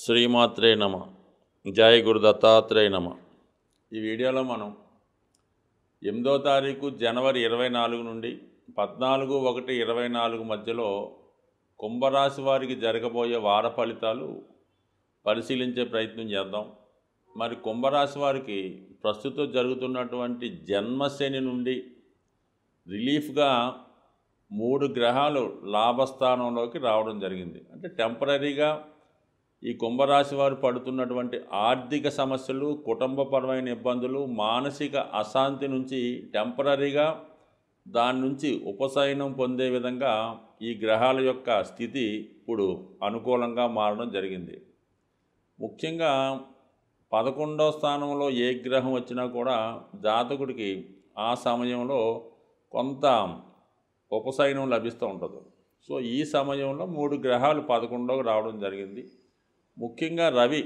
శ్రీమాత్రే నమ. జయ గురు దత్తాత్రేయ నమ. ఈ వీడియోలో మనం 8వ తారీఖు జనవరి 24 నుండి 14/1/24 మధ్యలో కుంభరాశి వారికి జరగబోయే వార ఫలితాలు పరిశీలించే ప్రయత్నం చేద్దాం. మరి కుంభరాశి వారికి ప్రస్తుతం జరుగుతున్నటువంటి జన్మశని నుండి రిలీఫ్గా 3 గ్రహాలు లాభస్థానంలోకి రావడం జరిగింది. అంటే టెంపరీగా ఈ కుంభరాశి వారు పడుతున్నటువంటి ఆర్థిక సమస్యలు, కుటుంబపరమైన ఇబ్బందులు, మానసిక అశాంతి నుంచి టెంపరీగా దాని నుంచి ఉపశమనం పొందే విధంగా ఈ గ్రహాల యొక్క స్థితి ఇప్పుడు అనుకూలంగా మారడం జరిగింది. ముఖ్యంగా 11వ స్థానంలో ఏ గ్రహం వచ్చినా కూడా జాతకుడికి ఆ సమయంలో కొంత ఉపశమనం లభిస్తూ ఉంటుంది. సో ఈ సమయంలో 3 గ్రహాలు 11కి రావడం జరిగింది. ముఖ్యంగా రవి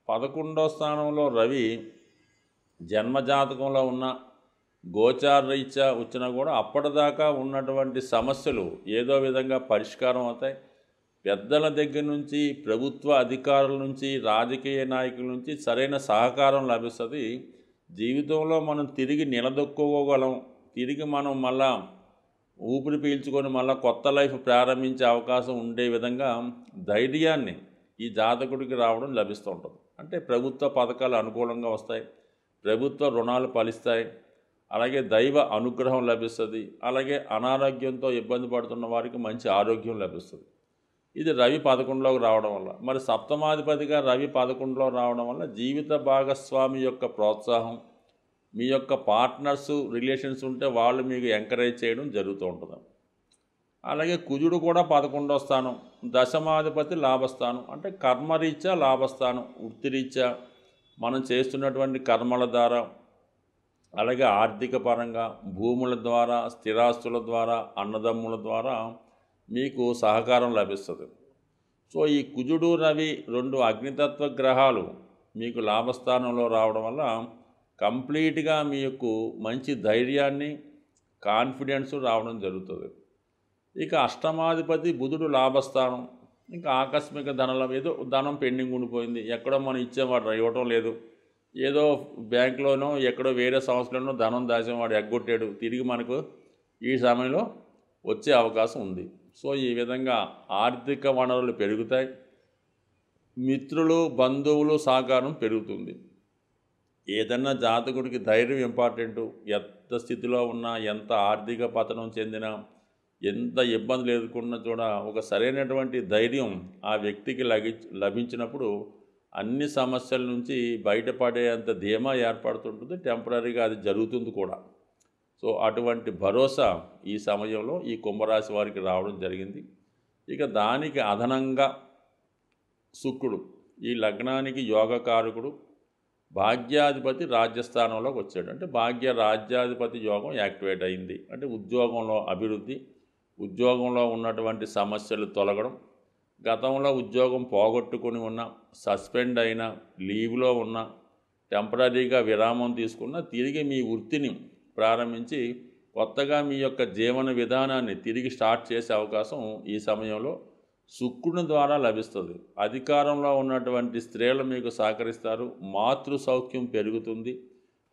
11వ స్థానంలో రవి జన్మజాతకంలో ఉన్న గోచార రీత్యా వచ్చినా కూడా అప్పటిదాకా ఉన్నటువంటి సమస్యలు ఏదో విధంగా పరిష్కారం అవుతాయి. పెద్దల దగ్గర నుంచి, ప్రభుత్వ అధికారుల నుంచి, రాజకీయ నాయకుల నుంచి సరైన సహకారం లభిస్తుంది. జీవితంలో మనం తిరిగి నిలదొక్కుకోగలం. తిరిగి మనం మళ్ళా ఊపిరి పీల్చుకొని మళ్ళీ కొత్త లైఫ్ ప్రారంభించే అవకాశం ఉండే విధంగా ధైర్యాన్ని ఈ జాతకుడికి రావడం లభిస్తూ ఉంటుంది. అంటే ప్రభుత్వ పథకాలు అనుకూలంగా వస్తాయి, ప్రభుత్వ రుణాలు ఫలిస్తాయి, అలాగే దైవ అనుగ్రహం లభిస్తుంది, అలాగే అనారోగ్యంతో ఇబ్బంది పడుతున్న వారికి మంచి ఆరోగ్యం లభిస్తుంది. ఇది రవి 11లోకి రావడం వల్ల. మరి సప్తమాధిపతిగా రవి 11లో రావడం వల్ల జీవిత భాగస్వామి యొక్క ప్రోత్సాహం, మీ యొక్క పార్ట్నర్స్ రిలేషన్స్ ఉంటే వాళ్ళు మీకు ఎంకరేజ్ చేయడం జరుగుతూ ఉంటుంది. అలాగే కుజుడు కూడా 11వ స్థానం, దశమాధిపతి లాభస్థానం. అంటే కర్మరీత్యా లాభస్థానం, వృత్తిరీత్యా మనం చేస్తున్నటువంటి కర్మల ద్వారా, అలాగే ఆర్థిక పరంగా, భూముల ద్వారా, స్థిరాస్తుల ద్వారా, అన్నదమ్ముల ద్వారా మీకు సహకారం లభిస్తుంది. సో ఈ కుజుడు రవి 2 అగ్నితత్వ గ్రహాలు మీకు లాభస్థానంలో రావడం వల్ల కంప్లీట్గా మీకు మంచి ధైర్యాన్ని, కాన్ఫిడెన్స్ రావడం జరుగుతుంది. ఇక అష్టమాధిపతి బుధుడు లాభస్థానం. ఇంకా ఆకస్మిక ఏదో ధనం పెండింగ్ ఉండిపోయింది, ఎక్కడో మనం ఇచ్చేవాడు ఇవ్వటం లేదు, ఏదో బ్యాంకులోనో ఎక్కడో వేరే సంస్థలోనో ధనం దాచేవాడు ఎగ్గొట్టాడు, తిరిగి మనకు ఈ సమయంలో వచ్చే అవకాశం ఉంది. సో ఈ విధంగా ఆర్థిక వనరులు పెరుగుతాయి, మిత్రులు, బంధువులు సహకారం పెరుగుతుంది. ఏదన్నా జాతకుడికి ధైర్యం ఇంపార్టెంటు. ఎంత స్థితిలో ఉన్నా, ఎంత ఆర్థిక పతనం చెందినా, ఎంత ఇబ్బందులు ఎదుర్కొన్నా కూడా ఒక సరైనటువంటి ధైర్యం ఆ వ్యక్తికి లభించినప్పుడు అన్ని సమస్యల నుంచి బయటపడేంత ధీమా ఏర్పడుతుంటుంది. టెంపరీగా అది జరుగుతుంది కూడా. సో అటువంటి భరోసా ఈ సమయంలో ఈ కుంభరాశి వారికి రావడం జరిగింది. ఇక దానికి అదనంగా శుక్రుడు ఈ లగ్నానికి యోగకారకుడు, భాగ్యాధిపతి రాజ్యస్థానంలోకి వచ్చాడు. అంటే భాగ్య రాజ్యాధిపతి యోగం యాక్టివేట్ అయింది. అంటే ఉద్యోగంలో అభివృద్ధి, ఉద్యోగంలో ఉన్నటువంటి సమస్యలు తొలగడం, గతంలో ఉద్యోగం పోగొట్టుకుని ఉన్న, సస్పెండ్ అయిన, లీవ్లో ఉన్న, టెంపరీగా విరామం తీసుకున్న తిరిగి మీ వృత్తిని ప్రారంభించి కొత్తగా మీ యొక్క జీవన విధానాన్ని తిరిగి స్టార్ట్ చేసే అవకాశం ఈ సమయంలో శుక్రుని ద్వారా లభిస్తుంది. అధికారంలో ఉన్నటువంటి స్త్రీలు మీకు సహకరిస్తారు, మాతృ సౌఖ్యం పెరుగుతుంది,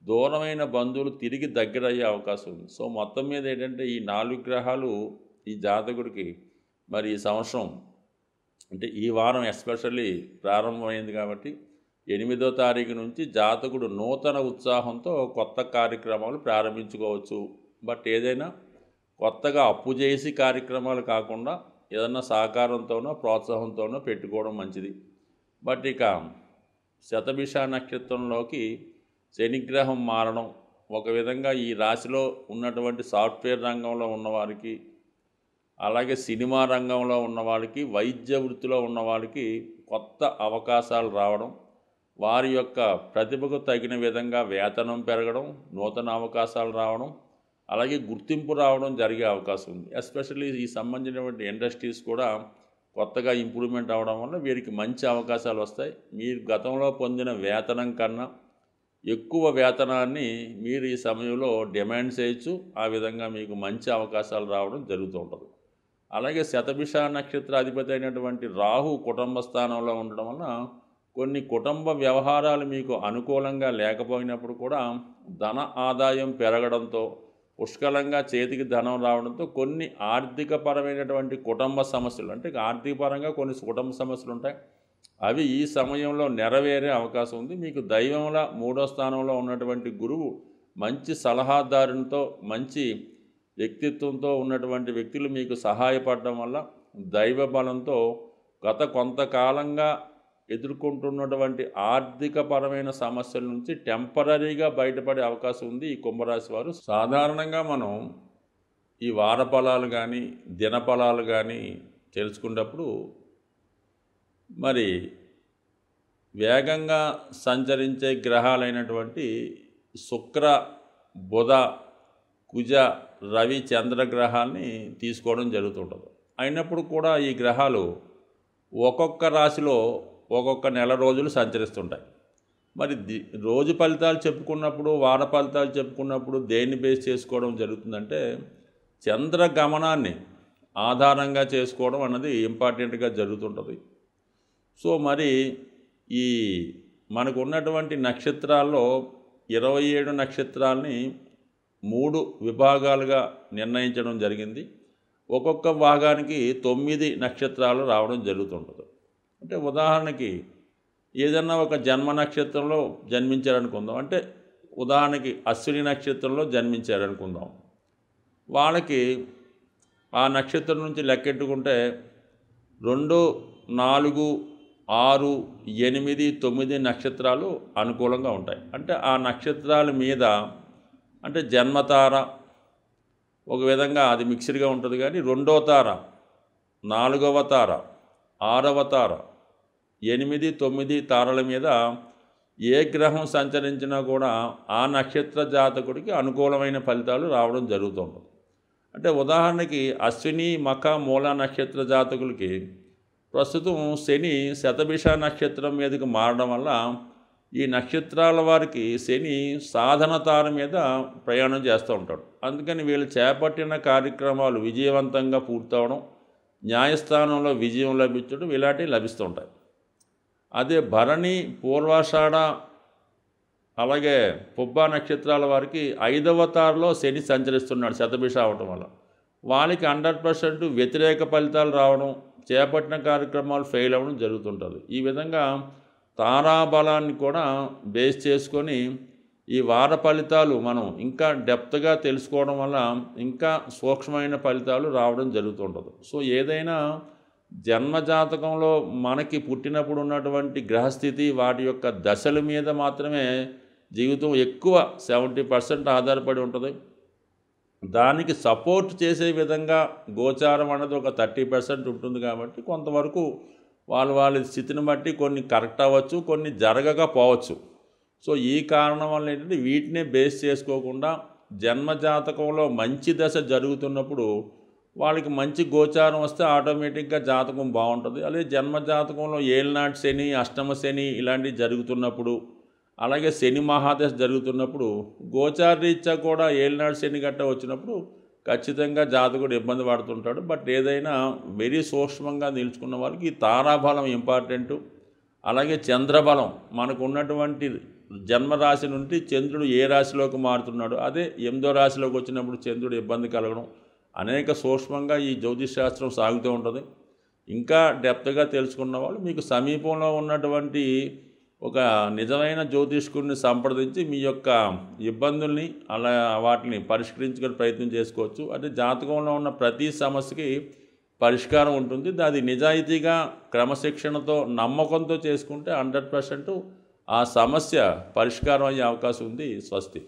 దూరమైన బంధువులు తిరిగి దగ్గరయ్యే అవకాశం ఉంది. సో మొత్తం మీద ఏంటంటే ఈ 4 గ్రహాలు ఈ జాతకుడికి మరి ఈ సంవత్సరం అంటే ఈ వారం ఎస్పెషల్లీ ప్రారంభమైంది కాబట్టి 8వ తారీఖు నుంచి జాతకుడు నూతన ఉత్సాహంతో కొత్త కార్యక్రమాలు ప్రారంభించుకోవచ్చు. బట్ ఏదైనా కొత్తగా అప్పు చేసి కార్యక్రమాలు కాకుండా ఏదన్నా సహకారంతోనో ప్రోత్సాహంతోనో పెట్టుకోవడం మంచిది. బట్ ఇక శతభిష నక్షత్రంలోకి శనిగ్రహం మారడం ఒక విధంగా ఈ రాశిలో ఉన్నటువంటి సాఫ్ట్వేర్ రంగంలో ఉన్నవారికి, అలాగే సినిమా రంగంలో ఉన్నవాళ్ళకి, వైద్య వృత్తిలో ఉన్నవాళ్ళకి కొత్త అవకాశాలు రావడం, వారి యొక్క ప్రతిభకు తగిన విధంగా వేతనం పెరగడం, నూతన అవకాశాలు రావడం, అలాగే గుర్తింపు రావడం జరిగే అవకాశం ఉంది. ఎస్పెషల్లీ ఈ సంబంధించినటువంటి ఇండస్ట్రీస్ కూడా కొత్తగా ఇంప్రూవ్మెంట్ అవ్వడం వల్ల వీరికి మంచి అవకాశాలు వస్తాయి. మీరు గతంలో పొందిన వేతనం కన్నా ఎక్కువ వేతనాన్ని మీరు ఈ సమయంలో డిమాండ్ చేయొచ్చు. ఆ విధంగా మీకు మంచి అవకాశాలు రావడం జరుగుతూ ఉంటుంది. అలాగే శతభిష నక్షత్ర అధిపతి అయినటువంటి రాహు కుటుంబ స్థానంలో ఉండడం వలన కొన్ని కుటుంబ వ్యవహారాలు మీకు అనుకూలంగా లేకపోయినప్పుడు కూడా ధన ఆదాయం పెరగడంతో పుష్కలంగా చేతికి ధనం రావడంతో కొన్ని ఆర్థికపరమైనటువంటి కుటుంబ సమస్యలు అంటే ఆర్థికపరంగా కొన్ని కుటుంబ సమస్యలు ఉంటాయి. అవి ఈ సమయంలో నెరవేరే అవకాశం ఉంది. మీకు దైవంలో 3వ స్థానంలో ఉన్నటువంటి గురువు మంచి సలహాదారునితో మంచి వ్యక్తిత్వంతో ఉన్నటువంటి వ్యక్తులు మీకు సహాయపడడం వల్ల దైవ బలంతో గత కొంతకాలంగా ఎదుర్కొంటున్నటువంటి ఆర్థికపరమైన సమస్యల నుంచి టెంపరీగా బయటపడే అవకాశం ఉంది ఈ కుంభరాశి వారు. సాధారణంగా మనం ఈ వార ఫలాలు కానీ దినఫలాలు కానీ తెలుసుకున్నప్పుడు మరి వేగంగా సంచరించే గ్రహాలైనటువంటి శుక్ర బుధ కుజ రవి చంద్రగ్రహాన్ని తీసుకోవడం జరుగుతుంటుంది. అయినప్పుడు కూడా ఈ గ్రహాలు ఒక్కొక్క రాశిలో ఒక్కొక్క నెల రోజులు సంచరిస్తుంటాయి. మరి రోజు ఫలితాలు చెప్పుకున్నప్పుడు వార ఫలితాలు చెప్పుకున్నప్పుడు దేన్ని బేస్ చేసుకోవడం జరుగుతుందంటే చంద్ర గమనాన్ని ఆధారంగా చేసుకోవడం అన్నది ఇంపార్టెంట్గా జరుగుతుంటుంది. సో మరి ఈ మనకు ఉన్నటువంటి నక్షత్రాల్లో 27 నక్షత్రాలని 3 విభాగాలుగా నిర్ణయించడం జరిగింది. ఒక్కొక్క భాగానికి 9 నక్షత్రాలు రావడం జరుగుతుంటుంది. అంటే ఉదాహరణకి ఏదన్నా ఒక జన్మ నక్షత్రంలో జన్మించారనుకుందాం, అంటే ఉదాహరణకి అశ్విని నక్షత్రంలో జన్మించారనుకుందాం. వాళ్ళకి ఆ నక్షత్రం నుంచి లెక్కెట్టుకుంటే 2, 4, 6, 8, 9 నక్షత్రాలు అనుకూలంగా ఉంటాయి. అంటే ఆ నక్షత్రాల మీద అంటే జన్మతార ఒక విధంగా అది మిక్స్డ్గా ఉంటుంది, కానీ 2వ తార, 4వ తార, 6వ తార, 8, 9 తారల మీద ఏ గ్రహం సంచరించినా కూడా ఆ నక్షత్ర జాతకుడికి అనుకూలమైన ఫలితాలు రావడం జరుగుతుంది. అంటే ఉదాహరణకి అశ్విని మఖ మూల నక్షత్ర జాతకులకి ప్రస్తుతం శని శతభిష నక్షత్రం మీదకి మారడం వల్ల ఈ నక్షత్రాల వారికి శని సాధన తార మీద ప్రయాణం చేస్తూ ఉంటాడు. అందుకని వీళ్ళు చేపట్టిన కార్యక్రమాలు విజయవంతంగా పూర్తవడం, న్యాయస్థానంలో విజయం లభించడం ఇలాంటివి లభిస్తూ ఉంటాయి. అదే భరణి పూర్వాషాఢ అలాగే పుబ్బ నక్షత్రాల వారికి 5వ తారలో శని సంచరిస్తున్నాడు శతభిష అవటం వల్ల వాళ్ళకి 100% వ్యతిరేక ఫలితాలు రావడం, చేపట్టిన కార్యక్రమాలు ఫెయిల్ అవ్వడం జరుగుతుంటుంది. ఈ విధంగా తారాబలాన్ని కూడా బేస్ చేసుకొని ఈ వార ఫలితాలు మనం ఇంకా డెప్త్గా తెలుసుకోవడం వల్ల ఇంకా సూక్ష్మమైన ఫలితాలు రావడం జరుగుతుంటుంది. సో ఏదైనా జన్మజాతకంలో మనకి పుట్టినప్పుడు ఉన్నటువంటి గ్రహస్థితి వాటి యొక్క దశల మీద మాత్రమే జీవితం ఎక్కువ 70% ఆధారపడి ఉంటుంది. దానికి సపోర్ట్ చేసే విధంగా గోచారం అన్నది ఒక 30% ఉంటుంది. కాబట్టి కొంతవరకు వాళ్ళ స్థితిని బట్టి కొన్ని కరెక్ట్ అవ్వచ్చు, కొన్ని జరగకపోవచ్చు. సో ఈ కారణం వల్ల ఏంటంటే వీటినే బేస్ చేసుకోకుండా జన్మజాతకంలో మంచి దశ జరుగుతున్నప్పుడు వాళ్ళకి మంచి గోచారం వస్తే ఆటోమేటిక్గా జాతకం బాగుంటుంది. అలాగే జన్మజాతకంలో ఏలినాటి శని, అష్టమ శని ఇలాంటివి జరుగుతున్నప్పుడు, అలాగే శని మహాదశ జరుగుతున్నప్పుడు గోచారరీత్యా కూడా ఏలినాటి శని గట్ట వచ్చినప్పుడు ఖచ్చితంగా జాతకుడు ఇబ్బంది పడుతుంటాడు. బట్ ఏదైనా వెరీ సూక్ష్మంగా నిలుచుకున్న వారికి ఈ తారాబలం ఇంపార్టెంటు. అలాగే చంద్రబలం మనకు ఉన్నటువంటి జన్మరాశి నుండి చంద్రుడు ఏ రాశిలోకి మారుతున్నాడు, అదే 8వ రాశిలోకి వచ్చినప్పుడు చంద్రుడు ఇబ్బంది కలగడం అనేక సూక్ష్మంగా ఈ జ్యోతిష్ శాస్త్రం సాగుతూ ఉంటుంది. ఇంకా డెప్త్గా తెలుసుకున్న వాళ్ళు మీకు సమీపంలో ఉన్నటువంటి ఒక నిజమైన జ్యోతిష్కుడిని సంప్రదించి మీ యొక్క ఇబ్బందుల్ని అలా వాటిని పరిష్కరించుకునే ప్రయత్నం చేసుకోవచ్చు. అంటే జాతకంలో ఉన్న ప్రతి సమస్యకి పరిష్కారం ఉంటుంది. అది నిజాయితీగా క్రమశిక్షణతో నమ్మకంతో చేసుకుంటే 100% ఆ సమస్య పరిష్కారం అయ్యే అవకాశం ఉంది. స్వస్తి.